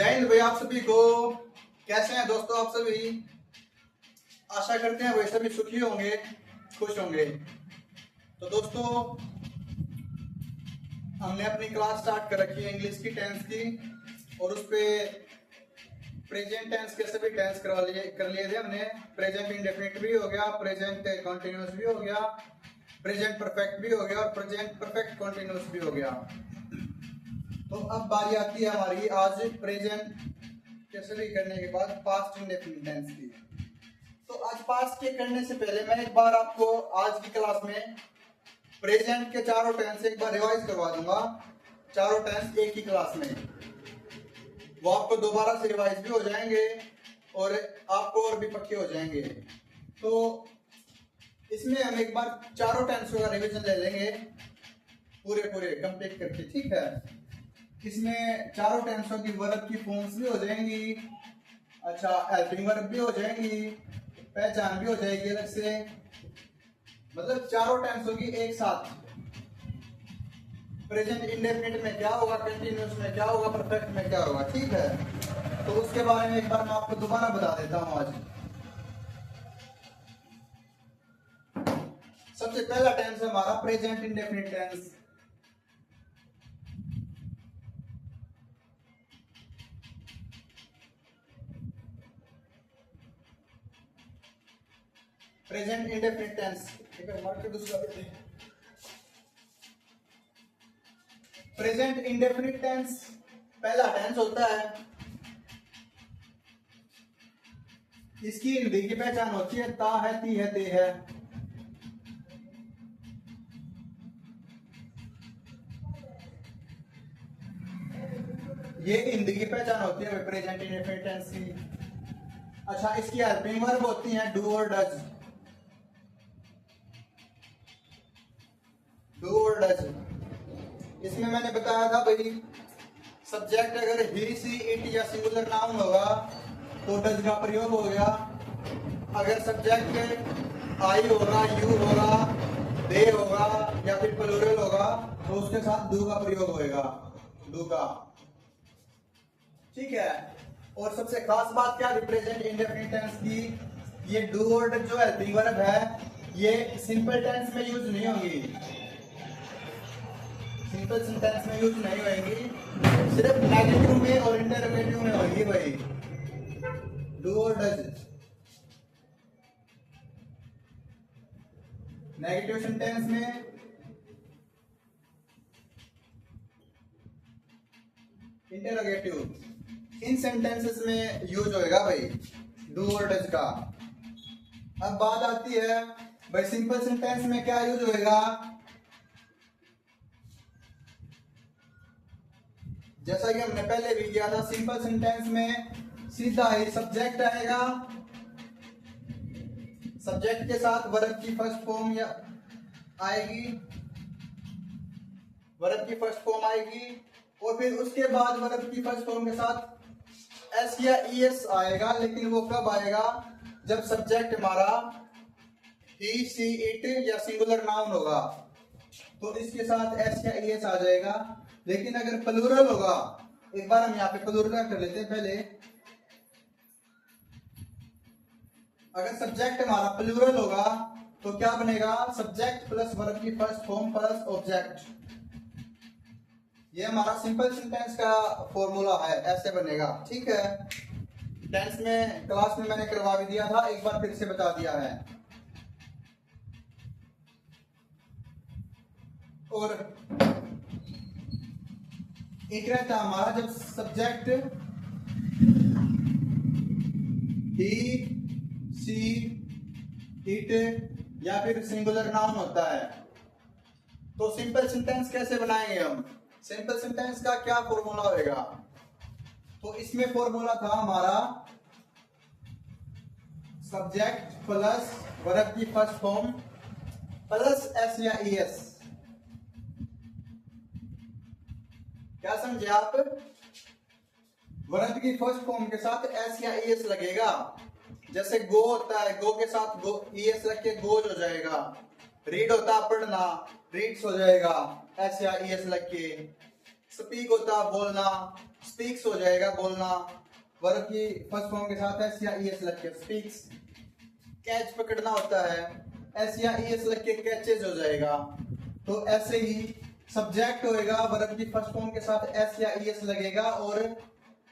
जय हिंद भाई आप सभी को। कैसे हैं दोस्तों आप सभी? आशा करते हैं भाई सभी सुखी होंगे, खुश होंगे। तो दोस्तों हमने अपनी क्लास स्टार्ट कर रखी है इंग्लिश की टेंस की, और उस पे प्रेजेंट टेंस के सभी टेंस कर लिए थे हमने। प्रेजेंट इंडेफिनिट भी हो गया, प्रेजेंट कंटिन्यूअस भी हो गया, प्रेजेंट परफेक्ट भी हो गया और प्रेजेंट परफेक्ट कंटिन्यूअस भी हो गया। तो अब बारी आती है हमारी आज प्रेजेंट के सभी करने के बाद पास्ट इंडेफिनिट टेंस की। तो आज पास्ट के करने से पहले मैं एक बार आपको आज की क्लास में प्रेजेंट के चारों टेंस एक बार रिवाइज करवा दूंगा। चारों टेंस एक ही क्लास में, वो आपको दोबारा से रिवाइज भी हो जाएंगे और आपको और भी पक्के हो जाएंगे। तो इसमें हम एक बार चारों टेंसों का रिवीजन ले लेंगे पूरे कंप्लीट करके, ठीक है। इसमें चारों टेंसों की वर्ब की फॉर्म्स भी हो जाएंगी, अच्छा हेल्पिंग वर्ब भी हो जाएंगी, पहचान भी हो जाएगी अलग से, मतलब चारों टेंसों की एक साथ। प्रेजेंट इंडेफिनिट में क्या होगा, कंटिन्यूअस में क्या होगा, परफेक्ट में क्या होगा, ठीक है। तो उसके बारे में एक बार मैं आपको दोबारा बता देता हूं आज। सबसे पहला टेंस है हमारा present indefinite tense. Present indefinite tense present indefinite tense पहला टेंस होता है। इसकी हिंदी की पहचान होती है ता है, ती है, ते है। ये हिंदी की पहचान होती है प्रेजेंट इंडेफिनिट टेंस की। अच्छा, इसकी हेल्पिंग वर्ब होती है डू और डज। डू और डज इसमें मैंने बताया था भाई, सब्जेक्ट अगर ही, सी, इट या सिंगुलर नाउन होगा तो डज का प्रयोग हो गया। अगर सब्जेक्ट आई होगा, यू होगा, दे होगा या फिर प्लूरल होगा तो उसके साथ डू का प्रयोग होएगा, डू का, ठीक है। और सबसे खास बात क्या रिप्रेजेंट इंडेफिनिट टेंस की, ये डू और डज जो हेल्पिंग वर्ब है ये सिंपल टेंस में यूज नहीं होगी, सिंपल सेंटेंस में यूज नहीं होगी, सिर्फ नेगेटिव में और इंटरोगेटिव में होगी भाई, डू और डज। नेगेटिव सेंटेंस में इंटरोगेटिव, इन सेंटेंसेस में यूज होएगा भाई डू और डज का। अब बात आती है भाई सिंपल सेंटेंस में क्या यूज होएगा। जैसा कि हमने पहले भी किया था, सिंपल सेंटेंस में सीधा ही सब्जेक्ट आएगा, सब्जेक्ट के साथ वर्ब की फर्स्ट फॉर्म या आएगी, वर्ब की फर्स्ट फॉर्म आएगी और फिर उसके बाद वर्ब की फर्स्ट फॉर्म के साथ एस या ईएस आएगा। लेकिन वो कब आएगा, जब सब्जेक्ट हमारा ही, सी, इट या सिंगुलर नाउन होगा तो इसके साथ एस या ईएस आ जाएगा। लेकिन अगर प्लूरल होगा, एक बार हम यहाँ पे प्लूरल कर लेते हैं पहले। अगर सब्जेक्ट हमारा प्लूरल होगा तो क्या बनेगा, सब्जेक्ट प्लस वर्ब की फर्स्ट फॉर्म प्लस ऑब्जेक्ट। ये हमारा सिंपल सेंटेंस का फॉर्मूला है, ऐसे बनेगा, ठीक है। टेंस में क्लास में मैंने करवा भी दिया था, एक बार फिर से बता दिया है। और एक रहता हमारा जब सब्जेक्ट ही, सी, इट या फिर सिंगुलर नाउन होता है तो सिंपल सेंटेंस कैसे बनाएंगे हम, सिंपल सेंटेंस का क्या फॉर्मूला होगा। तो इसमें फॉर्मूला था हमारा सब्जेक्ट प्लस वर्ब की फर्स्ट फॉर्म प्लस एस या ईएस। क्या समझे आप, वर्ब की फर्स्ट फॉर्म के साथ एस या ईएस लगेगा। जैसे गो होता है, गो के साथ गो ईएस लग के गोज हो जाएगा। रीड होता है पढ़ना, रीड्स हो जाएगा एस या ईएस लग के। स्पीक होता है बोलना, स्पीक्स हो जाएगा बोलना, वर्ब की फर्स्ट फॉर्म के साथ एस या ईएस लग के स्पीक्स। कैच पकड़ना होता है, एस या ईएस लग के कैचेज हो जाएगा। तो ऐसे ही सब्जेक्ट होएगा, वर्ब की फर्स्ट फॉर्म के साथ एस या ईएस लगेगा और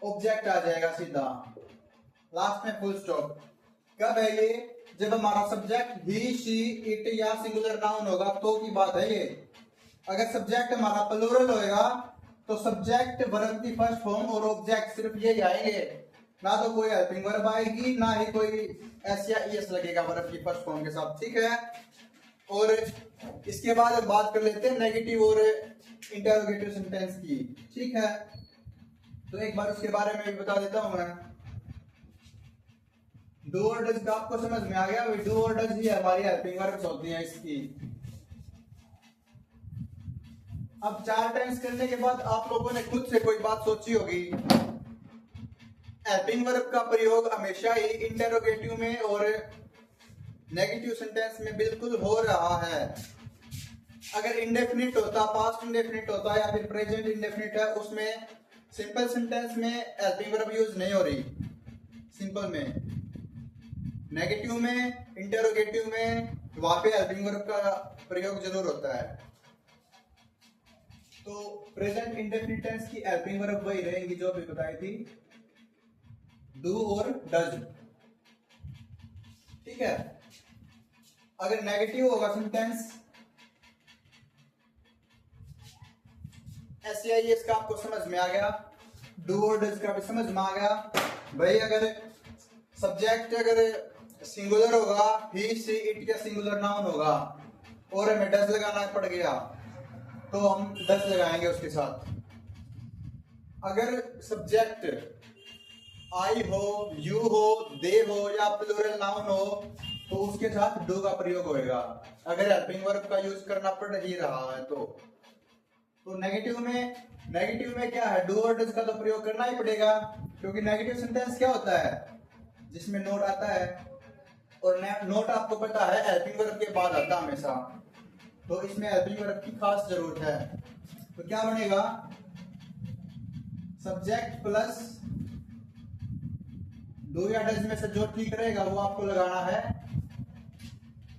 ऑब्जेक्ट आ जाएगा सीधा, लास्ट में फुल स्टॉप। कब है ये? जब हमारा सब्जेक्ट ही, शी, इट या सिंगुलर नाउन होगा तो की बात है ये। अगर सब्जेक्ट हमारा प्लूरल होएगा तो सब्जेक्ट, वर्ब की फर्स्ट फॉर्म और ऑब्जेक्ट सिर्फ ये आएंगे, ना तो कोई हेल्पिंग वर्ब आएगी, ना ही कोई एस या ईएस लगेगा वर्ब की फर्स्ट फॉर्म के साथ, ठीक है। और इसके बाद बात कर लेते हैं नेगेटिव और इंटरोगेटिव सेंटेंस की, ठीक है। तो एक बार उसके बारे में भी बता देता हूं मैं। डू और डज का आपको समझ में आ गया? डू और डज ही हमारी हेल्पिंग वर्ब्स होती हैं इसकी। अब 4 टेंस करने के बाद आप लोगों ने खुद से कोई बात सोची होगी, हेल्पिंग वर्ब का प्रयोग हमेशा ही इंटरोगेटिव में और नेगेटिव सेंटेंस में बिल्कुल हो रहा है। अगर इंडेफिनिट होता, पास्ट इंडेफिनिट होता या फिर प्रेजेंट इंडेफिनिट है, उसमें सिंपल सेंटेंस में हेल्पिंग वर्ब यूज नहीं हो रही, सिंपल में। नेगेटिव में, इंटरोगेटिव में वहां पे हेल्पिंग वर्ब का प्रयोग जरूर होता है। तो प्रेजेंट इंडेफिनिट टेंस की हेल्पिंग वर्ब वही रहेंगी जो अभी बताई थी, डू और डज, ठीक है। अगर नेगेटिव होगा सेंटेंस, एस या ईएस का आपको समझ में आ गया, डू और डज का भी समझ में आ गया भाई। अगर सब्जेक्ट अगर सिंगुलर होगा, ही, शी, इट या सिंगुलर नाउन होगा और हमें डज लगाना पड़ गया तो हम डज लगाएंगे उसके साथ। अगर सब्जेक्ट आई हो, यू हो, दे हो या प्लूरल नाउन हो तो उसके साथ डू का प्रयोग होएगा, अगर हेल्पिंग वर्ब का यूज करना पड़ ही रहा है तो नेगेटिव में क्या है, डू और डज का तो प्रयोग करना ही पड़ेगा, क्योंकि नेगेटिव सेंटेंस क्या होता है जिसमें नोट आता है, और नोट आपको पता है हेल्पिंग वर्ब के बाद आता है हमेशा, तो इसमें हेल्पिंग वर्ब की खास जरूरत है। तो क्या बनेगा, सब्जेक्ट प्लस डू या डज में से जो ठीक रहेगा वो आपको लगाना है,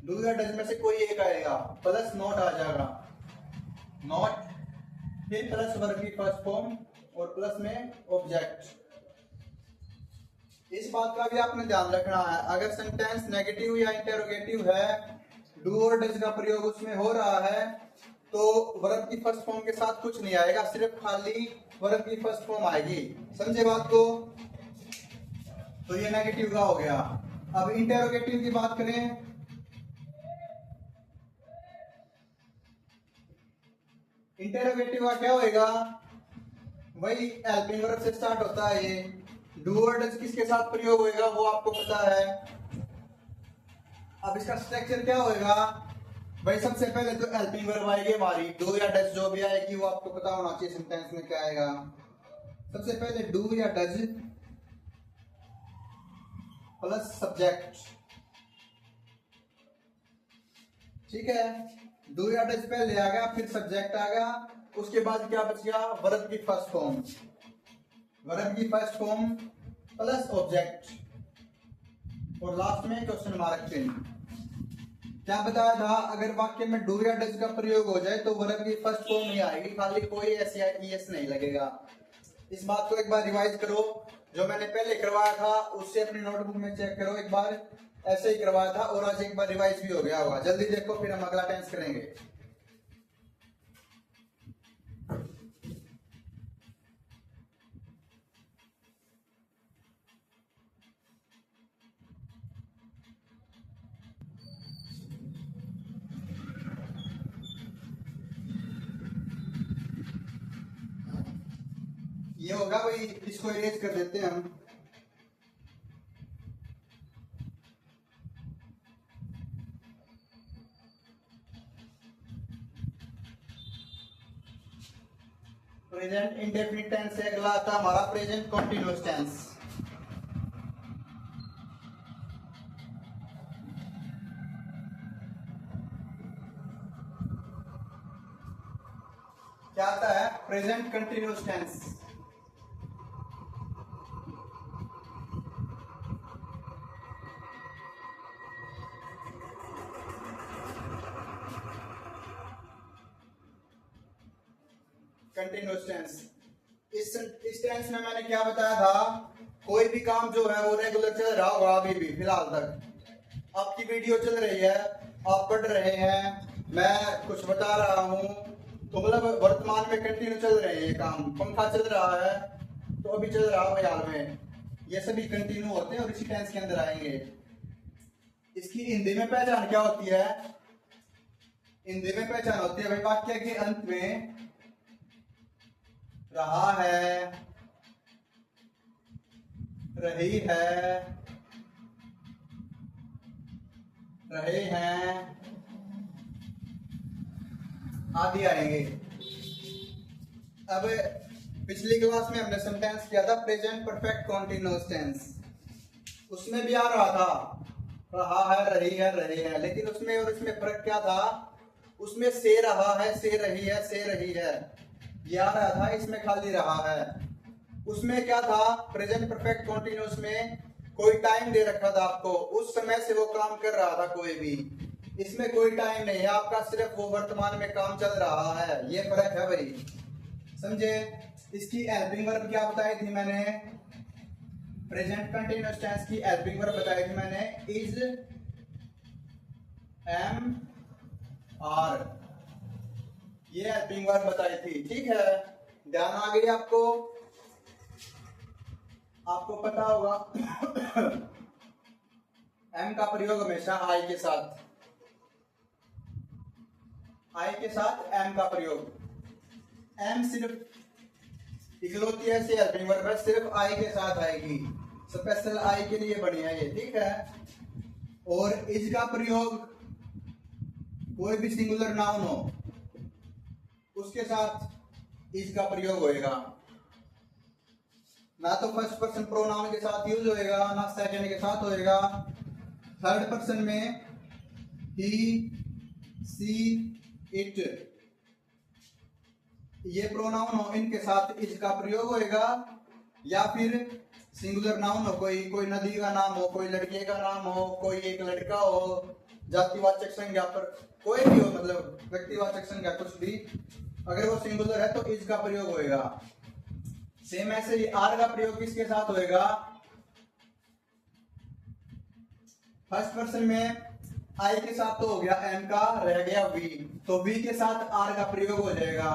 डू या डज में से कोई एक आएगा, प्लस नोट आ जाएगा, नोट फिर प्लस वर्ब की फर्स्ट फॉर्म और प्लस में ऑब्जेक्ट। इस बात का भी आपने ध्यान रखना है, अगर सेंटेंस नेगेटिव या इंटरोगेटिव है, डू और डज का प्रयोग उसमें हो रहा है, तो वर्ब की फर्स्ट फॉर्म के साथ कुछ नहीं आएगा, सिर्फ खाली वर्ब की फर्स्ट फॉर्म आएगी, समझे बात को। तो ये नेगेटिव का हो गया। अब इंटरोगेटिव की बात करें, इंटरोगेटिव का क्या होएगा, वही हेल्पिंग वर्ब से स्टार्ट होता है ये। डू और डज किसके साथ प्रयोग होएगा वो आपको पता है। अब इसका स्ट्रक्चर क्या होएगा भाई, सबसे पहले तो हेल्पिंग वर्ब आएगी हमारी, डू या डज जो भी आएगी वो आपको पता होना चाहिए सेंटेंस में क्या आएगा। सबसे पहले डू या डज प्लस सब्जेक्ट, ठीक है। डू या डज पहले आ गया, फिर सब्जेक्ट आ गया, उसके बाद क्या बच गया, वर्ब की फर्स्ट फॉर्म, वर्ब की फर्स्ट फॉर्म प्लस ऑब्जेक्ट, और लास्ट में क्वेश्चन मार्क चिन्ह। क्या बताया था, अगर वाक्य में डू या डज का प्रयोग हो जाए तो वर्ब की फर्स्ट फॉर्म ही आएगी, खाली कोई एस या ईएस नहीं लगेगा। इस बात को एक बार रिवाइज करो, जो मैंने पहले करवाया था उससे अपनी नोटबुक में चेक करो एक बार, ऐसे ही करवाया था और आज एक बार रिवाइज भी हो गया होगा। जल्दी देखो फिर हम अगला टेंस करेंगे। ये होगा भाई, इसको इरेज कर देते हैं हम। प्रेजेंट इंडेफिनिट टेंस से अगला आता हमारा प्रेजेंट कंटीन्यूअस टेंस। क्या आता है, present continuous tense. Continuous tense. इस टेंस में मैंने क्या बताया था, कोई भी काम जो है वो रेगुलर चल रहा होगा अभी भी फिलहाल तक। आपकी वीडियो चल रही है, आप पढ़ रहे हैं, मैं कुछ बता रहा हूँ, तो मतलब वर्तमान में कंटिन्यू चल रहे हैं ये काम। पंखा चल रहा है तो अभी चल रहा है हाल में, ये सभी कंटिन्यू होते हैं और इसी टेंस के अंदर आएंगे। इसकी हिंदी में पहचान क्या होती है? हिंदी में पहचान होती है भाई वाक्य के अंत में रहा है, रही है, रहे हैं आदि आएंगे। अब पिछली क्लास में हमने सेंटेंस किया था प्रेजेंट परफेक्ट कॉन्टिन्यूअस टेंस, उसमें भी आ रहा था रहा है, रही है, रहे हैं, लेकिन उसमें और इसमें फर्क क्या था? उसमें से रहा है, से रही है, से रही है ये आ रहा था, इसमें खाली रहा है। उसमें क्या था? प्रेजेंट परफेक्ट कॉन्टिन्यूअस में कोई टाइम दे रखा था आपको, उस समय से वो काम कर रहा था कोई भी। इसमें कोई टाइम नहीं है आपका, सिर्फ वो वर्तमान में काम चल रहा है, ये फर्क है भाई, समझे? इसकी हेल्पिंग वर्ब क्या बताई थी मैंने? प्रेजेंट कंटिन्यूअस टेंस की हेल्पिंग वर्ब बताई थी मैंने, इज, एम, आर, ये हेल्पिंग वर्ब बताई थी। ठीक है, ध्यान आ गई आपको? आपको पता होगा एम का प्रयोग हमेशा आई के साथ, आई के साथ एम का प्रयोग। एम सिर्फ इकलौती ऐसी हेल्पिंग वर्ब है, सिर्फ आई के साथ आएगी, स्पेशल आई के लिए बनी है ये। ठीक है, और इज का प्रयोग कोई भी सिंगुलर नाउन हो उसके साथ इज का प्रयोग होएगा, ना तो फर्स्ट पर्सन प्रोनाउन के साथ यूज होएगा, ना सेकंड के साथ होएगा। थर्ड पर्सन में ही, सी, इट, ये प्रोनाउन हो इनके साथ इज का प्रयोग होएगा, या फिर सिंगुलर नाउन हो, कोई नदी का नाम हो, कोई लड़के का नाम हो, कोई एक लड़का हो, जातिवाचक संज्ञा पर कोई भी हो, मतलब व्यक्तिवाचक संज्ञा कुछ भी, अगर वो सिंगुलर है तो इज का प्रयोग होएगा। सेम ऐसे ही आर का प्रयोग किसके साथ होएगा? फर्स्ट पर्सन में आई के साथ तो हो गया, एम का रह गया वी, तो वी के साथ आर का प्रयोग हो जाएगा।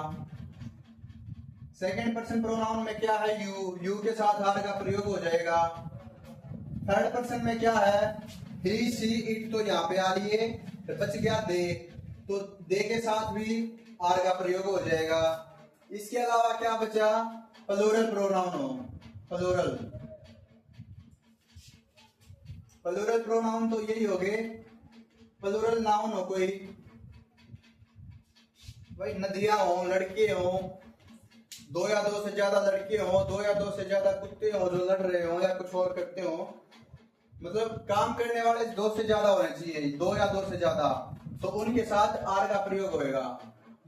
सेकंड पर्सन प्रोनाउन में क्या है? यू, यू के साथ आर का प्रयोग हो जाएगा। थर्ड पर्सन में क्या है? ही, सी, इट, तो यहाँ पे आ लिए, तो बच गया दे, तो दे के साथ भी आर का प्रयोग हो जाएगा। इसके अलावा क्या बचा? प्लूरल प्रोनाउन हो, प्लूरल, प्लूरल प्रोनाउन तो यही हो गए। प्लूरल नाउन हो कोई, भाई नदियां हो, लड़के हो, दो या दो से ज्यादा लड़के हो, दो या दो से ज्यादा कुत्ते हो जो लड़ रहे हो या कुछ और करते हो, मतलब काम करने वाले दो से ज्यादा होने चाहिए, दो या दो से ज्यादा, तो उनके साथ आर का प्रयोग होएगा।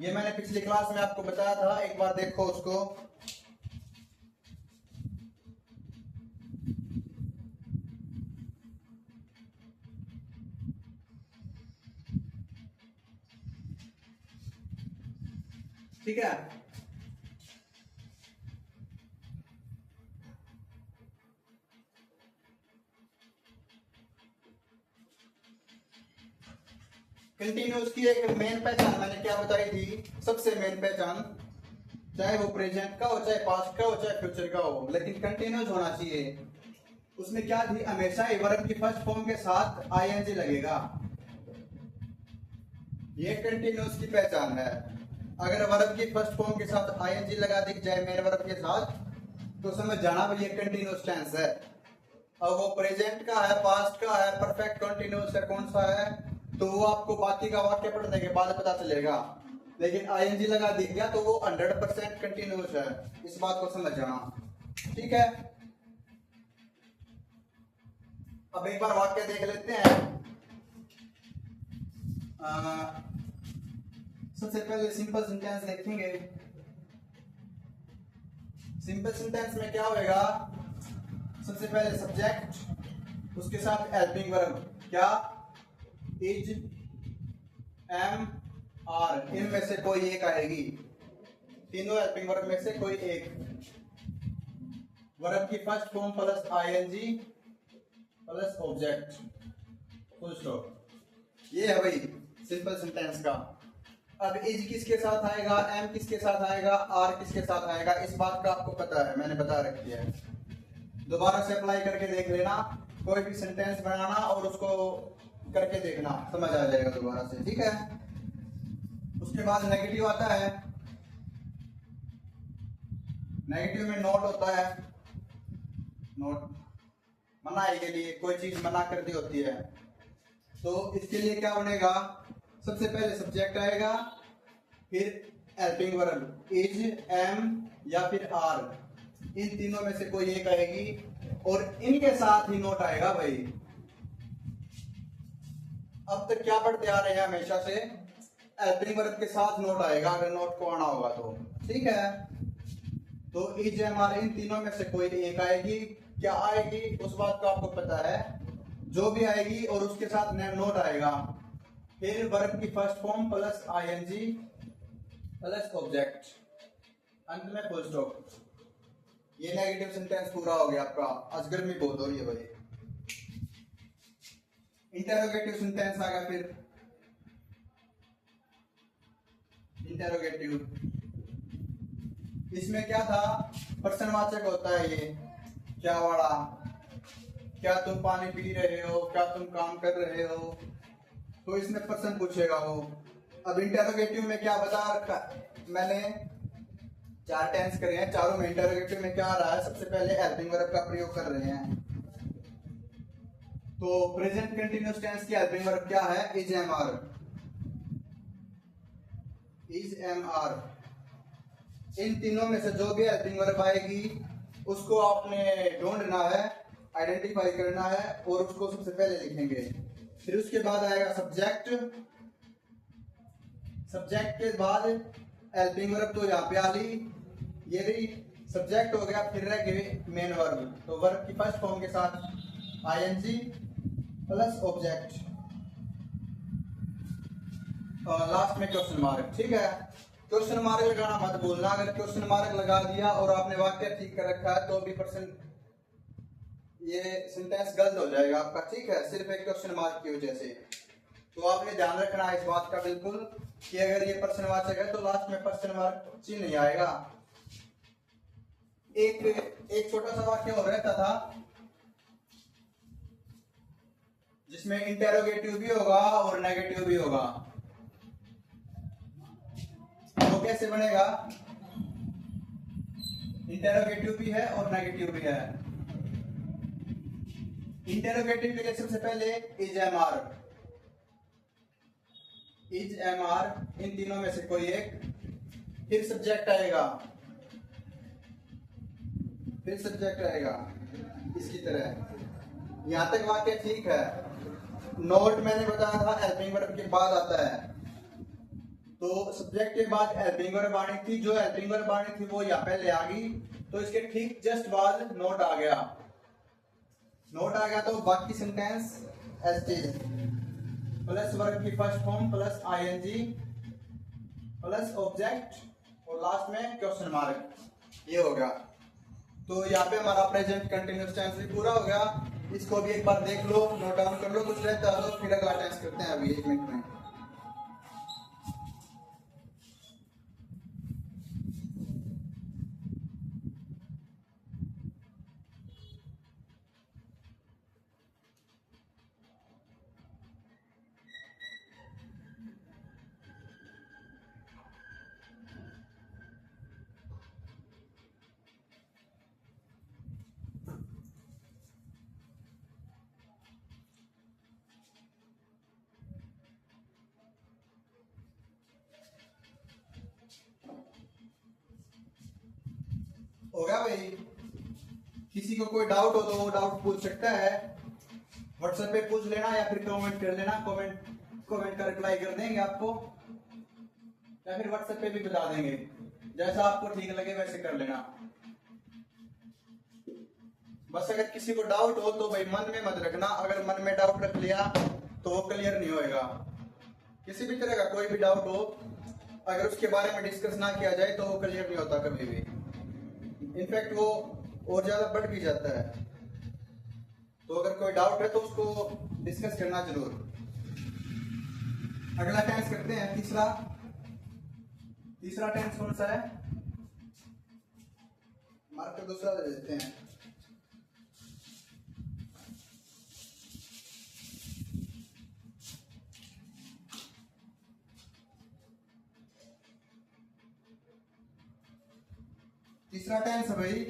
ये मैंने पिछली क्लास में आपको बताया था, एक बार देखो उसको। ठीक है, कंटिन्यूअस की एक मेन पहचान मैंने क्या बताई थी? सबसे मेन पहचान, चाहे वो प्रेजेंट का हो, चाहे पास्ट का हो, चाहे फ्यूचर का हो, लेकिन कंटिन्यूअस होना चाहिए। उसमें क्या थी? हमेशा ही वर्ब की फर्स्ट फॉर्म के साथ आईएनजी लगेगा, ये कंटिन्यूअस की पहचान है। अगर वर्ब की फर्स्ट फॉर्म के साथ आईएनजी लगा दी जाए मेन वर्ब के साथ, तो समझ जाना भाई ये कंटिन्यूअस टेंस है। अब वो प्रेजेंट का है, पास्ट का है, परफेक्ट कंटिन्यूअस है, कौन सा है, तो वो आपको बाकी का वाक्य पढ़ने के बाद पता चलेगा, लेकिन आईएनजी लगा दी गया तो वो 100% कंटिन्यूअस है, इस बात को समझ जाना। ठीक है, अब एक बार वाक्य देख लेते हैं। सबसे पहले सिंपल सेंटेंस देखेंगे। सिंपल सेंटेंस में क्या होएगा? सबसे पहले सब्जेक्ट, उसके साथ हेल्पिंग वर्ब, क्या? इज, एम, आर, इनमें से कोई एक आएगी। तीनों हेल्पिंग वर्ब में से कोई एक, वर्ब की first form plus ING plus object, full stop. ये है भाई सिंपल सेंटेंस का। अब इज किसके साथ आएगा, एम किसके साथ आएगा, आर किसके साथ आएगा, इस बात का आपको पता है, मैंने बता रखी है। दोबारा से अप्लाई करके देख लेना, कोई भी सेंटेंस बनाना और उसको करके देखना, समझ आ जाएगा दोबारा से, ठीक है। उसके बाद नेगेटिव आता है। नेगेटिव में नोट होता है, नोट मनाई के लिए, कोई चीज मना कर दी होती है। तो इसके लिए क्या बनेगा, सबसे पहले सब्जेक्ट आएगा, फिर हेल्पिंग वर्ब इज, एम या फिर आर, इन तीनों में से कोई एक आएगी और इनके साथ ही नोट आएगा भाई। अब तक क्या पढ़ते आ रहे हैं हमेशा से, हेल्पिंग वर्ब के साथ नोट आएगा अगर नोट को आना होगा तो, ठीक है। तो इज, एम, आर, इन तीनों में से कोई एक आएगी। क्या आएगी उस बात का आपको पता है, जो भी आएगी और उसके साथ नोट आएगा, फिर वर्ब की first form plus ING plus object, अंत में फुल स्टॉप। ये नेगेटिव सेंटेंस पूरा हो गया आपका। आज गर्मी बहुत हो रही है भाई। इंटेरोगेटिव सेंटेंस आ गया, फिर इंटेरोगेटिव, इसमें क्या था, प्रश्नवाचक होता है ये, क्या वाला, क्या तुम पानी पी रहे हो, क्या तुम काम कर रहे हो, तो इसमें प्रश्न पूछेगा वो। अब इंटेरोगेटिव में क्या बता रखा, मैंने 4 टेंस करे हैं, चारों में इंटेरोगेटिव में क्या आ रहा है, सबसे पहले हेल्पिंग वर्ब का प्रयोग कर रहे हैं। तो प्रेजेंट कंटिन्यूअस टेंस की हेल्पिंग वर्ब क्या है, is, am, are, is, am, are. इन तीनों में से जो भी हेल्पिंग वर्ब आएगी उसको आपने ढूंढना है, आइडेंटिफाई करना है और उसको सबसे पहले लिखेंगे। फिर उसके बाद आएगा सब्जेक्ट, सब्जेक्ट के बाद हेल्पिंग वर्ब तो यहाँ पे आ ली, ये भी सब्जेक्ट हो गया। फिर रह गए मेन वर्ब, तो वर्ब की फर्स्ट फॉर्म के साथ आईएनजी प्लस ऑब्जेक्ट और लास्ट में क्वेश्चन मार्क, ठीक है। क्वेश्चन मार्क लगाना मत भूलना, अगर क्वेश्चन मार्क लगा दिया और आपने वाक्य ठीक कर रखा है तो भी परसेंट ये सेंटेंस गलत हो जाएगा आपका, ठीक है, सिर्फ एक क्वेश्चन मार्क की वजह से। तो आपने ध्यान रखना है इस बात का बिल्कुल कि अगर ये प्रश्नवाचक है तो लास्ट में प्रश्न मार्क चिन्ह नहीं आएगा। एक छोटा सा वाक्य और रहता था जिसमें इंटेरोगेटिव भी होगा और नेगेटिव भी होगा, वो कैसे बनेगा, इंटेरोगेटिव भी है और नेगेटिव भी है। इंटेरोगेटिव के लिए सबसे पहले is, am, are, is, am, are, इन तीनों में से कोई एक, फिर सब्जेक्ट आएगा, फिर सब्जेक्ट आएगा इसकी तरह। यहां तक वाक्य ठीक है। नोट मैंने बताया था हेल्पिंग वर्ब के बाद आता है, तो सब्जेक्ट के बाद हेल्पिंग वर्ब आनी थी, जो हेल्पिंग वर्ब आनी थी वो यहाँ पहले आ गई, तो इसके ठीक जस्ट बाद नोट आ गया। नोट आ गया तो बाकी sentence as it plus verb की first form plus ING plus object और लास्ट में क्वेश्चन मार्क, ये हो गया। तो यहाँ पे हमारा प्रेजेंट कंटिन्यूअस टेंस भी पूरा हो गया। इसको भी एक बार देख लो, नोट डाउन कर लो, कुछ रहता है तो फिर अगला टेंस करते हैं अभी 1 मिनट में। हो गया भाई। किसी को कोई डाउट हो तो वो डाउट पूछ सकता है, व्हाट्सएप पे पूछ लेना या फिर कमेंट कर लेना, कमेंट का रिप्लाई कर देंगे आपको, या फिर व्हाट्सएप पे भी बता देंगे, जैसा आपको ठीक लगे वैसे कर लेना। बस अगर किसी को डाउट हो तो भाई मन में मत रखना, अगर मन में डाउट रख लिया तो वो क्लियर नहीं होएगा। किसी भी तरह का कोई भी डाउट हो अगर उसके बारे में डिस्कस ना किया जाए तो वो क्लियर नहीं होता कभी भी, इनफैक्ट वो और ज्यादा बढ़ भी जाता है। तो अगर कोई डाउट है तो उसको डिस्कस करना जरूर। अगला टेंस करते हैं, तीसरा टेंस कौन सा है? मार्कर दूसरा दे देते हैं। तीसरा टेंस है भाई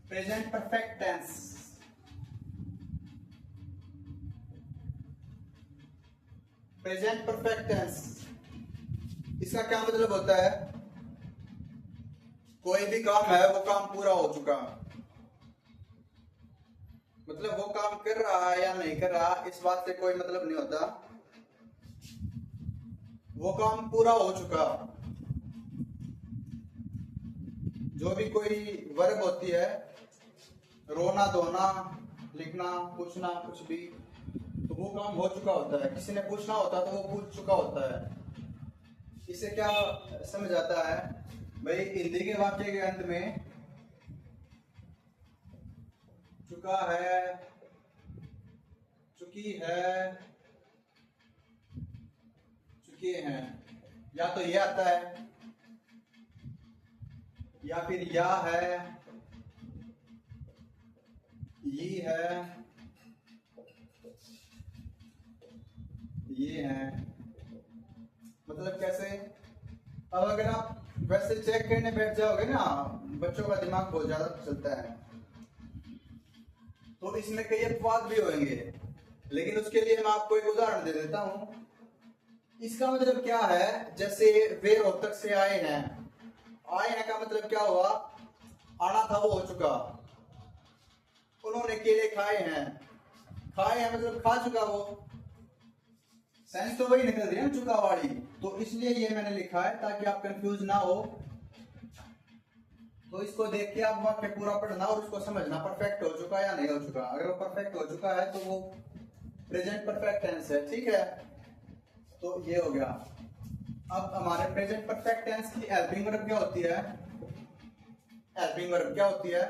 present perfect tense. Present perfect tense, इसका क्या मतलब होता है? कोई भी काम है वो काम पूरा हो चुका, मतलब वो काम कर रहा है या नहीं कर रहा इस बात से कोई मतलब नहीं होता, वो काम पूरा हो चुका। जो भी कोई वर्ब होती है, रोना धोना लिखना पूछना कुछ भी, तो वो काम हो चुका होता है। किसी ने पूछना होता है तो वो पूछ चुका होता है। इससे क्या समझ आता है भाई? हिंदी के वाक्य के अंत में चुका है, चुकी है, चुके हैं, या तो ये आता है या फिर या है, ये है, ये है। मतलब कैसे? अब अगर आप वैसे चेक करने बैठ जाओगे ना, बच्चों का दिमाग बहुत ज्यादा चलता है, तो इसमें कई अपवाद भी होंगे, लेकिन उसके लिए मैं आपको एक उदाहरण दे देता हूं। इसका मतलब क्या है? जैसे वे रोहतक से आए हैं, आए हैं का मतलब क्या हुआ? आना था वो हो चुका। उन्होंने केले खाए हैं, खाए हैं मतलब खा चुका वो, सेंस तो वही निकल रही है चुका वाली। तो इसलिए ये मैंने लिखा है ताकि आप कंफ्यूज ना हो। तो इसको देख के आप वाक्य पूरा पढ़ना और उसको समझना परफेक्ट हो चुका या नहीं हो चुका। अगर वो परफेक्ट हो चुका है तो वो प्रेजेंट परफेक्ट टेंस है, ठीक है? तो ये हो गया। अब हमारे प्रेजेंट परफेक्ट टेंस की हेल्पिंग वर्ब क्या होती है? हेल्पिंग वर्ब क्या होती है?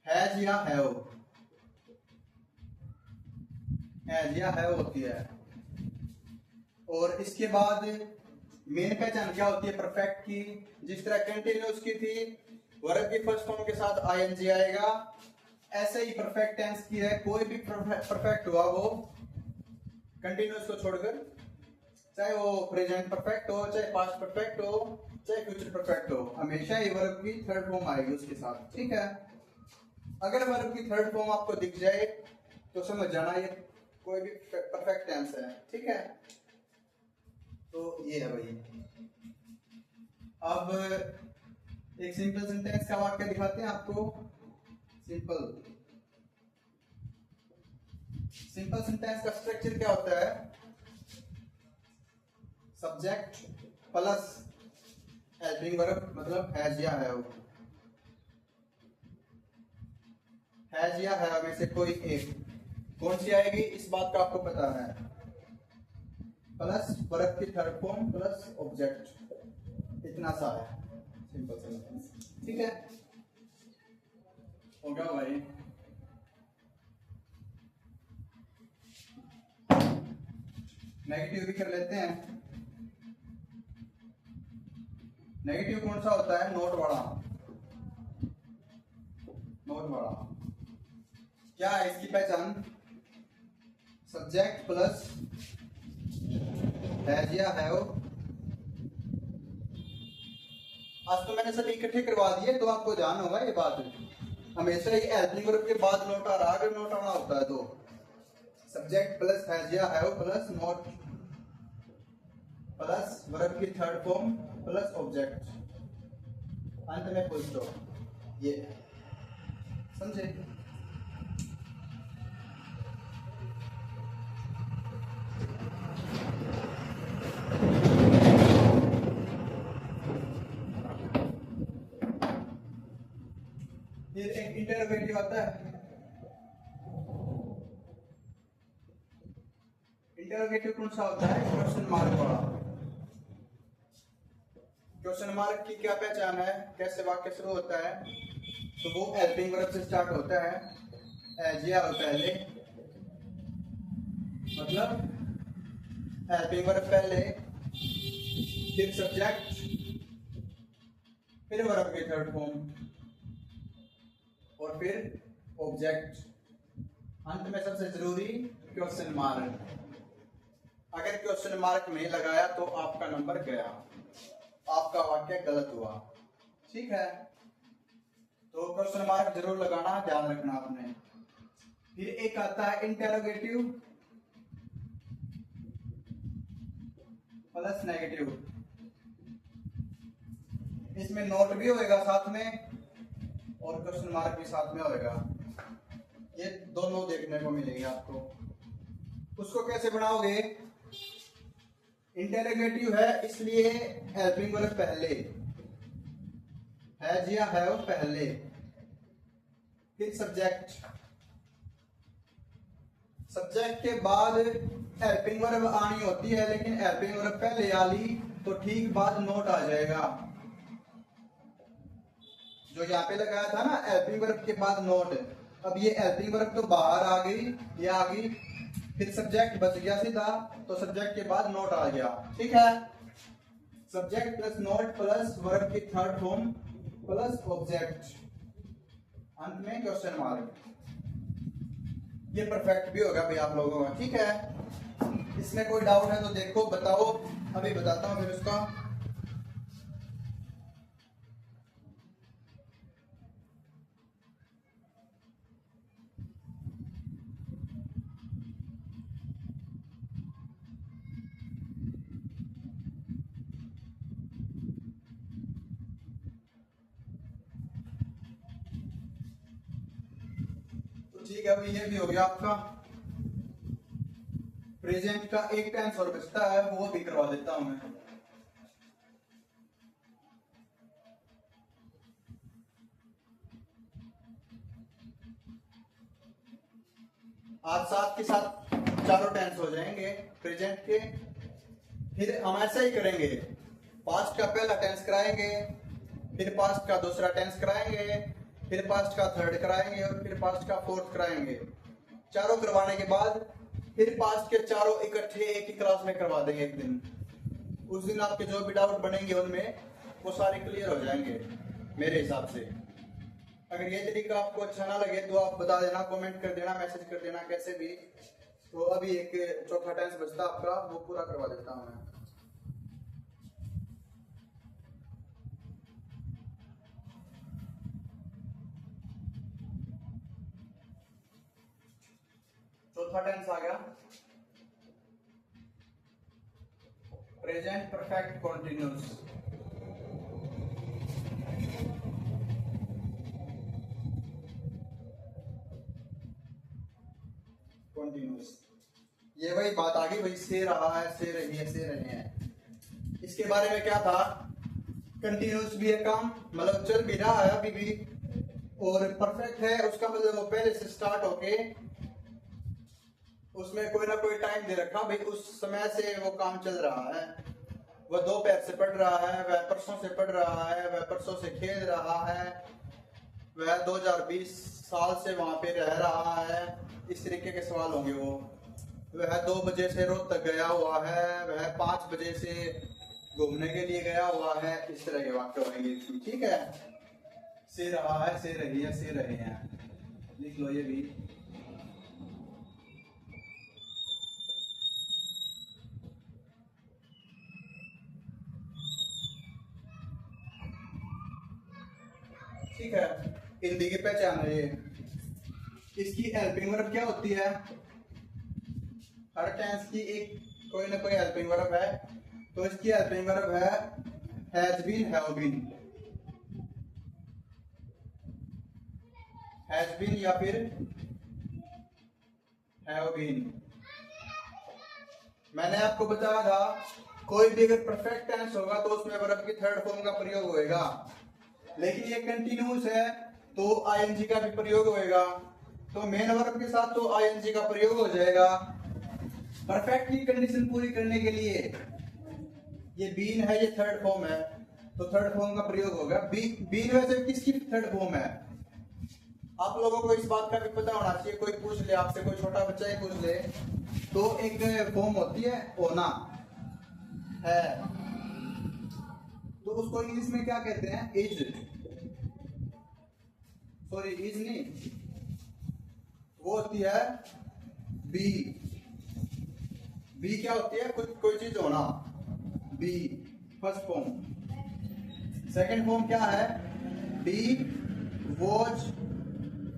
हैज या हैव, हैज या हैव होती है। और इसके बाद मेन पहचान क्या होती है परफेक्ट की? जिस तरह कंटिन्यूअस की थी, वर्ब की फर्स्ट फॉर्म के साथ आईएनजी आएगा, ऐसे ही परफेक्ट टेंस की है। कोई भी परफेक्ट हुआ वो कंटिन्यूअस को छोड़कर, चाहे वो प्रेजेंट परफेक्ट हो, चाहे पास्ट परफेक्ट हो, चाहे फ्यूचर परफेक्ट हो, हमेशा ये वर्ब की थर्ड फॉर्म आएगी उसके साथ, ठीक है? अगर वर्ब की थर्ड फॉर्म आपको दिख जाए तो समझ जाना ये कोई भी परफेक्ट टेंस है, ठीक है? तो ये है भाई। अब एक सिंपल सेंटेंस का वाक्य दिखाते हैं आपको। सिंपल सेंटेंस का स्ट्रक्चर क्या होता है? सब्जेक्ट प्लस हेल्पिंग वर्ब, मतलब हैज या हैव। हैज या हैव में से कोई एक कौन सी आएगी इस बात का आपको पता है। प्लस वर्ब की थर्ड फॉर्म प्लस ऑब्जेक्ट, इतना सा है सिंपल सेंटेंस, ठीक है? हो गया भाई। नेगेटिव भी कर लेते हैं। नेगेटिव कौन सा होता है? नोट वाला। नोट वाला क्या है इसकी पहचान? सब्जेक्ट प्लस हैज या हैव। आज तो मैंने सभी इकट्ठे करवा दिए तो आपको ध्यान होगा ये बात। हमेशा ही हेल्पिंग वर्ब के बाद नोट आ रहा, अगर नोट आना होता है तो सब्जेक्ट प्लस हैज या have plus note plus verb की थर्ड फॉर्म प्लस ऑब्जेक्ट, अंत में फुल स्टॉप। ये समझे? फिर एक इंटरोगेटिव आता है। इंटरोगेटिव कौन सा होता है? क्वेश्चन मार्क वाला। क्वेश्चन मार्क की क्या पहचान है, कैसे वाक्य शुरू होता है? तो वो हेल्पिंग वर्ब से स्टार्ट होता है, एज या पहले, मतलब हेल्पिंग वर्ब पहले, फिर सब्जेक्ट, फिर वर्ब के थर्ड फॉर्म और फिर ऑब्जेक्ट, अंत में सबसे जरूरी क्वेश्चन मार्क। अगर क्वेश्चन मार्क नहीं लगाया तो आपका नंबर गया, आपका वाक्य गलत हुआ। ठीक है, तो क्वेश्चन मार्क जरूर लगाना, ध्यान रखना आपने। फिर एक आता है इंटेरोगेटिव प्लस नेगेटिव। इसमें नोट भी होएगा साथ में और क्वेश्चन मार्क भी साथ में होएगा, ये दोनों देखने को मिलेंगे आपको। उसको कैसे बनाओगे? इंटेरोगेटिव है इसलिए हेल्पिंग वर्ब पहले, हैज या हैव पहले, फिर सब्जेक्ट, सब्जेक्ट के बाद हेल्पिंग वर्ब आनी होती है, लेकिन हेल्पिंग वर्ब पहले आ ली तो ठीक बाद नोट आ जाएगा। जो यहाँ पे लगाया था ना हेल्पिंग वर्ब के बाद नोट, अब ये हेल्पिंग वर्ब तो बाहर आ गई, ये आ गई, फिर सब्जेक्ट बच गया सीधा, तो सब्जेक्ट के बाद नोट आ गया। ठीक है, subject plus note plus verb की थर्ड फॉर्म प्लस ऑब्जेक्ट, अंत में क्वेश्चन मार्क। ये परफेक्ट भी होगा भाई आप लोगों का। ठीक है, इसमें कोई डाउट है तो देखो, बताओ, अभी बताता हूँ फिर उसका। ठीक है, अभी ये भी हो गया आपका। प्रेजेंट का एक टेंस और बचता है, वो भी करवा देता हूं मैं। आज साथ के साथ चारों टेंस हो जाएंगे प्रेजेंट के। फिर हम ऐसा ही करेंगे, पास्ट का पहला टेंस कराएंगे, फिर पास्ट का दूसरा टेंस कराएंगे, फिर पास्ट का थर्ड कराएंगे और फिर पास्ट का फोर्थ कराएंगे। चारों करवाने के बाद फिर पास्ट के चारों इकट्ठे एक ही क्लास में करवा देंगे एक दिन। उस दिन आपके जो भी डाउट बनेंगे उनमें वो सारे क्लियर हो जाएंगे मेरे हिसाब से। अगर ये तरीका आपको अच्छा ना लगे तो आप बता देना, कमेंट कर देना, मैसेज कर देना, कैसे भी। तो अभी एक चौथा टेंस बचता आपका, वो पूरा करवा देता हूं मैं। चौथा टेंस आ गया प्रेजेंट परफेक्ट कॉन्टिन्यूस। कॉन्टिन्यूस, ये वही बात आ गई, वही से रहा है, से रही है, से रहे हैं। इसके बारे में क्या था, कंटिन्यूस भी है काम, मतलब चल भी रहा है अभी भी, और परफेक्ट है उसका मतलब वो पहले से स्टार्ट होके उसमें कोई ना कोई टाइम दे रखा भाई, उस समय से वो काम चल रहा है। वह दोपहर से पढ़ रहा है, वह परसों से पढ़ रहा है, वह परसों से खेल रहा है, वह 2020 साल से वहां पे रह रहा है। इस तरीके के सवाल होंगे वो। वह 2 बजे से रोहतक गया हुआ है, वह 5 बजे से घूमने के लिए गया हुआ है, इस तरह के वाक्य होंगे। ठीक है, से रहा है, से रही है, से रहे हैं, लिख लो ये भी। ठीक है, हिंदी की पहचान है ये। इसकी हेल्पिंग वर्ब क्या होती है? हर टेंस की एक कोई ना कोई हेल्पिंग वर्ब है, तो इसकी हेल्पिंग वर्ब है has been, have been, has been या फिर हैव बीन। मैंने आपको बताया था कोई भी अगर परफेक्ट टेंस होगा तो उसमें वर्ब की थर्ड फॉर्म का प्रयोग होएगा, लेकिन ये कंटिन्यूस है तो आईएनजी का भी प्रयोग होएगा। तो मेन वर्ब के साथ तो आईएनजी का प्रयोग हो जाएगा, परफेक्ट की कंडीशन पूरी करने के लिए ये बीन है, ये थर्ड फॉर्म है, तो थर्ड फॉर्म का प्रयोग होगा। बीन वैसे किसकी थर्ड फॉर्म है? आप लोगों को इस बात का भी पता होना चाहिए, कोई पूछ ले आपसे, कोई छोटा बच्चा ही पूछ ले, तो एक फॉर्म होती है होना है, तो उसको इंग्लिश में क्या कहते हैं? इज, सॉरी इज नहीं, वो होती है बी। बी क्या होती है? कुछ कोई चीज होना, be first form. Second form क्या है? डी वॉज,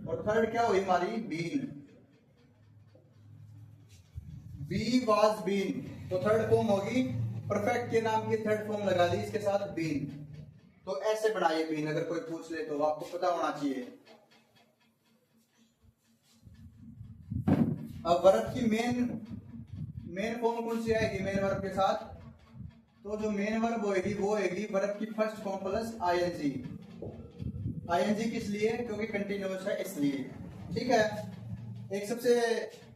और थर्ड क्या हुई हमारी? बीन। बी वाज बीन, तो थर्ड फॉर्म होगी। परफेक्ट के नाम की थर्ड फॉर्म लगा दी इसके साथ बीन, तो ऐसे बनाइए बीन। अगर कोई पूछ ले तो आपको पता होना चाहिए। अब वर्ब की मेन फॉर्म कौन सी आएगी मेन वर्ब के साथ? तो जो मेन वर्ब होगी वो होगी वर्ब की first form plus ING. ING किस लिए? क्योंकि कंटिन्यूअस है इसलिए। ठीक है। एक सबसे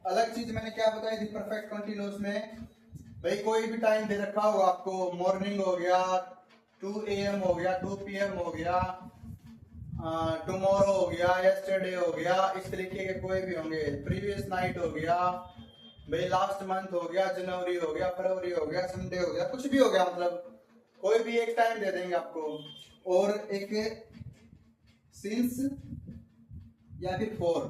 अलग चीज मैंने क्या बताई थी परफेक्ट कंटिन्यूअस में? भाई कोई भी टाइम दे रखा होगा आपको, मॉर्निंग हो गया, 2 AM हो गया, 2 PM हो गया, टुमारो हो गया, यस्टरडे हो गया, इस तरीके के कोई भी होंगे, प्रीवियस नाइट हो गया, भाई लास्ट मंथ हो गया, जनवरी हो गया, फरवरी हो गया, संडे हो गया, कुछ भी हो गया, मतलब कोई भी एक टाइम दे देंगे आपको, और एक सिंस या फिर फॉर,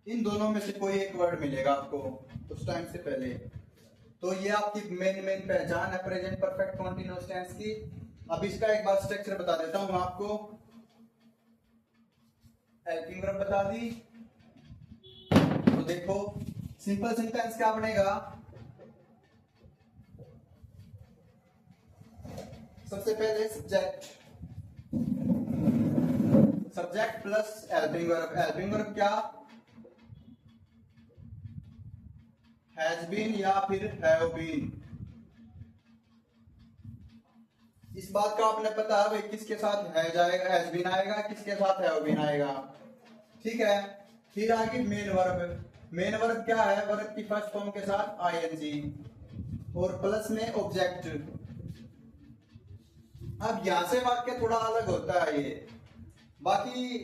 इन दोनों में से कोई एक वर्ड मिलेगा आपको उस टाइम से पहले। तो ये आपकी मेन पहचान है प्रेजेंट परफेक्ट कंटीन्यूअस टेंस की। अब इसका एक बार स्ट्रक्चर बता देता हूं आपको। हेल्पिंग वर्ब बता दी, तो देखो सिंपल सेंटेंस क्या बनेगा? सबसे पहले subject plus helping verb. Helping verb क्या? हैज बीन या फिर हैव बीन। इस बात का आपने पता है भाई किसके साथ हैज आएगा, हैज बीन आएगा, किसके साथ हैव बीन आएगा। ठीक है। फिर आगे मेन वर्ब। मेन वर्ब क्या है? वर्ब की फर्स्ट फॉर्म के साथ आईएनजी और प्लस में ऑब्जेक्ट। अब यहां से वाक्य थोड़ा अलग होता है ये। बाकी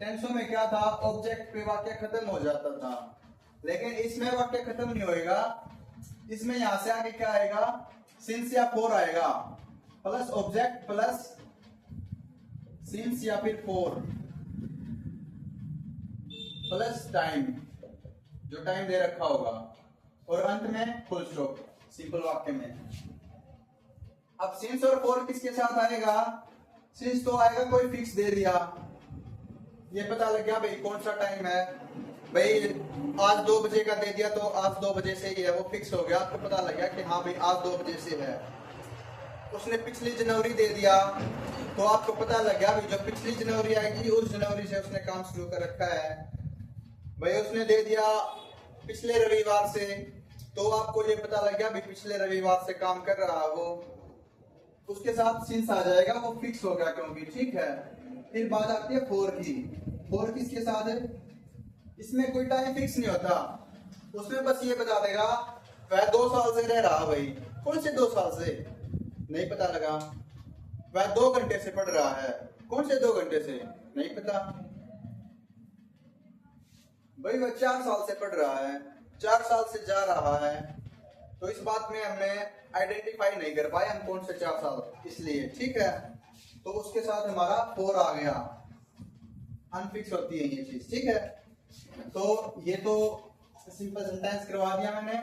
टेंसों में क्या था? ऑब्जेक्ट पे वाक्य खत्म हो जाता था, लेकिन इसमें वाक्य खत्म नहीं होएगा। इसमें यहां से आगे क्या आएगा? सिंस या फोर आएगा, प्लस ऑब्जेक्ट प्लस सिंस या फिर फोर प्लस टाइम, जो टाइम दे रखा होगा, और अंत में फुल स्टॉप सिंपल वाक्य में। अब सिंस और फोर किसके साथ आएगा? सिंस तो आएगा कोई फिक्स दे दिया, ये पता लग गया भाई कौन सा टाइम है, भाई आज 2 बजे का दे दिया तो आज 2 बजे से ही है, वो फिक्स हो गया, आपको पता लग गया कि हाँ भाई आज 2 बजे से है। उसने पिछली जनवरी दे दिया तो आपको पता लग गया भाई जो पिछली जनवरी आएगी उस जनवरी से उसने काम शुरू कर रखा है। भाई उसने दे दिया पिछले रविवार से, तो आपको ये पता लग गया भाई पिछले रविवार से काम कर रहा वो, उसके साथ सिंस आ जाएगा, वो फिक्स हो गया क्योंकि। ठीक है। फिर बात आती है फोर की। फोर किसके साथ है? इसमें कोई टाइम फिक्स नहीं होता, उसमें बस ये बता देगा वह 2 साल से रह रहा। भाई कौन से 2 साल से? नहीं पता लगा। वह 2 घंटे से पढ़ रहा है, कौन से 2 घंटे से? नहीं पता। भाई वह 4 साल से पढ़ रहा है, 4 साल से जा रहा है, तो इस बात में हमने आइडेंटिफाई नहीं कर पाए हम कौन से 4 साल, इसलिए। ठीक है। तो उसके साथ हमारा 4 आ गया, अनफिक्स होती है ये चीज। ठीक है। तो ये तो सिंपल सेंटेंस करवा दिया मैंने।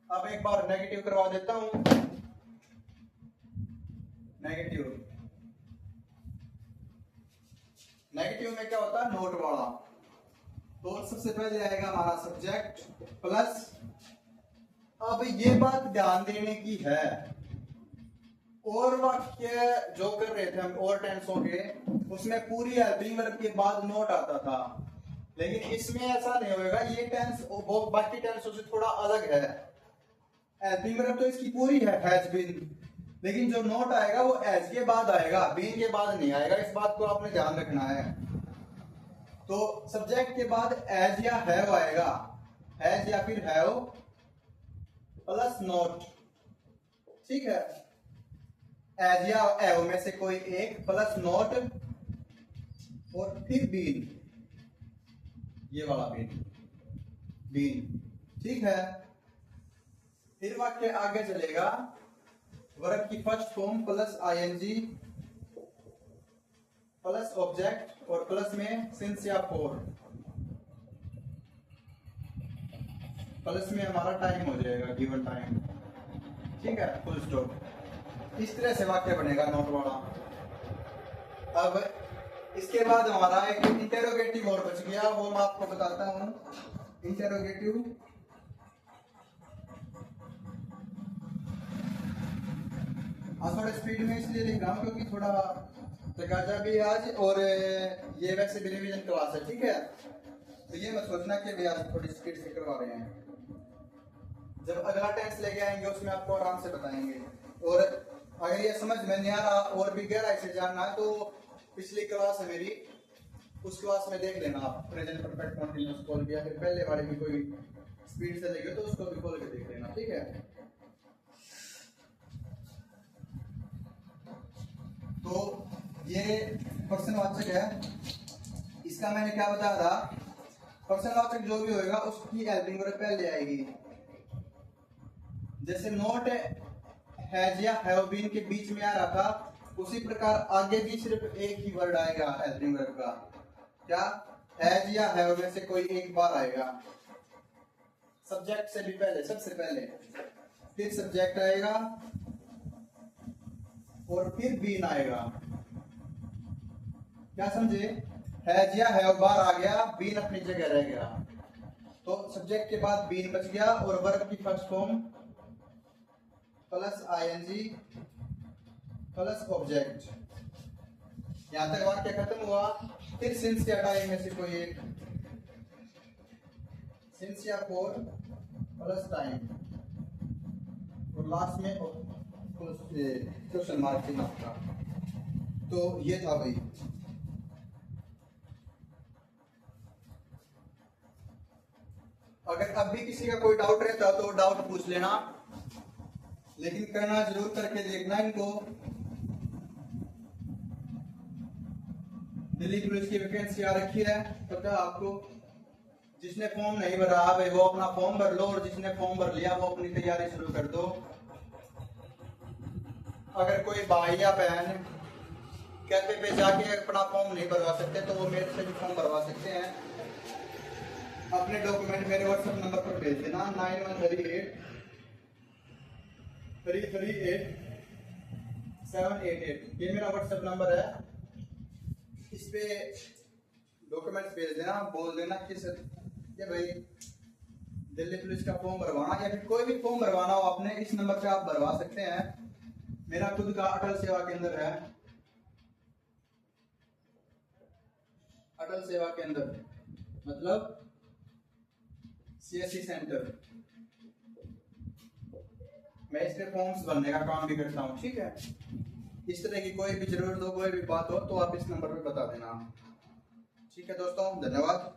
अब एक बार नेगेटिव करवा देता हूं। नेगेटिव में क्या होता है? नोट वाला। तो सबसे पहले आएगा हमारा सब्जेक्ट प्लस, अब ये बात ध्यान देने की है, और वाक्य जो कर रहे थे हम और टेंसों के, उसमें पूरी हेल्पिंग वर्ब के बाद नोट आता था, लेकिन इसमें ऐसा नहीं होगा। ये टेंस वो बाकी टेंसों से थोड़ा अलग है। हेल्पिंग वर्ब तो इसकी पूरी है हैज बीन, लेकिन जो नोट आएगा वो हैज के बाद आएगा, बीन के बाद नहीं आएगा। इस बात को आपने ध्यान रखना है। तो सब्जेक्ट के बाद एज या हैव आएगा, एज या फिर हैव प्लस नॉट, ठीक है। एज या हैव में से कोई एक प्लस नॉट और फिर बीन, ये वाला बीन, बीन, ठीक है। फिर वाक्य आगे चलेगा, वर्ब की first form plus ING plus object और प्लस में सिंस या फॉर, प्लस में हमारा टाइम हो जाएगा, गिवन टाइम, ठीक है, फुल स्टॉप। इस तरह से वाक्य बनेगा नोट वाला। अब इसके बाद हमारा एक इंटेरोगेटिव और बच गया, वो मैं आपको बताता हूं। इंटेरोगेटिव थोड़ा स्पीड में इसलिए लिख रहा हूं क्योंकि थोड़ा तकाजा भी आज, और ये वैसे भी रिवीजन क्लास है, ठीक है। तो ये मत सोचना कि भी आज थोड़ी स्पीड से करवा रहे हैं, जब अगला टेंस लेके आएंगे उसमें आपको आराम से बताएंगे। और अगर ये समझ में नहीं आ रहा और भी गहराई से जानना है तो पिछली क्लास है मेरी, उस क्लास में देख लेना आप, प्रेजेंट परफेक्ट कंटीन्यूअस खोल के, या फिर पहले वाले भी कोई स्पीड से लेंगे तो उसको भी खोल के देख लेना, ठीक है। तो ये प्रश्नवाचक है, इसका मैंने क्या बताया था, प्रश्नवाचक जो भी होगा उसकी हेल्पिंग वर्ब पहले आएगी। जैसे नॉट हैज या हैव बीन के बीच में आ रहा था, उसी प्रकार आगे भी सिर्फ एक ही वर्ड आएगा हेल्पिंग वर्ब का, क्या, हैज या हैव में से कोई एक बार आएगा, सब्जेक्ट से भी पहले, सबसे पहले, फिर सब्जेक्ट आएगा और फिर बीन आएगा, क्या समझे। हैज या हैव बार आ गया, बीन अपनी जगह रह गया, तो सब्जेक्ट के बाद बीन बच गया और वर्ब की first form plus ING plus object, यहां तक वाक्य खत्म हुआ। फिर सिंस या टाइम में से कोई एक, सिंस या फॉर प्लस टाइम, और लास्ट में क्वेश्चन मार्क चिन्ह आपका। तो ये था भाई। अगर अब भी किसी का कोई डाउट रहता तो डाउट पूछ लेना, लेकिन करना जरूर करके देखना इनको। दिल्ली पुलिस की वैकेंसी आ रखी है, पता है आपको। जिसने फॉर्म नहीं भरा भाई वो अपना फॉर्म भर लो, और जिसने फॉर्म भर लिया वो अपनी तैयारी शुरू कर दो। अगर कोई भाई या बहन कैफे पे जाके अपना फॉर्म नहीं भरवा सकते तो वो मेरे से भी फॉर्म भरवा सकते हैं। अपने डॉक्यूमेंट मेरे व्हाट्सएप नंबर पर भेज देना 9138338788, ये मेरा व्हाट्सएप नंबर है। इस पे डॉक्यूमेंट्स भेज देना, बोल देना कि सर ये भाई दिल्ली पुलिस का फॉर्म भरवाना, या फिर कोई भी फॉर्म भरवाना हो अपने, इस नंबर पे आप भरवा सकते हैं। मेरा खुद का अटल सेवा केंद्र है, अटल सेवा केंद्र मतलब सीएससी सेंटर, मैं इसके फॉर्म्स भरने का काम भी करता हूँ, ठीक है। इस तरह की कोई भी जरूरत हो, कोई भी बात हो तो आप इस नंबर पे बता देना, ठीक है दोस्तों, धन्यवाद।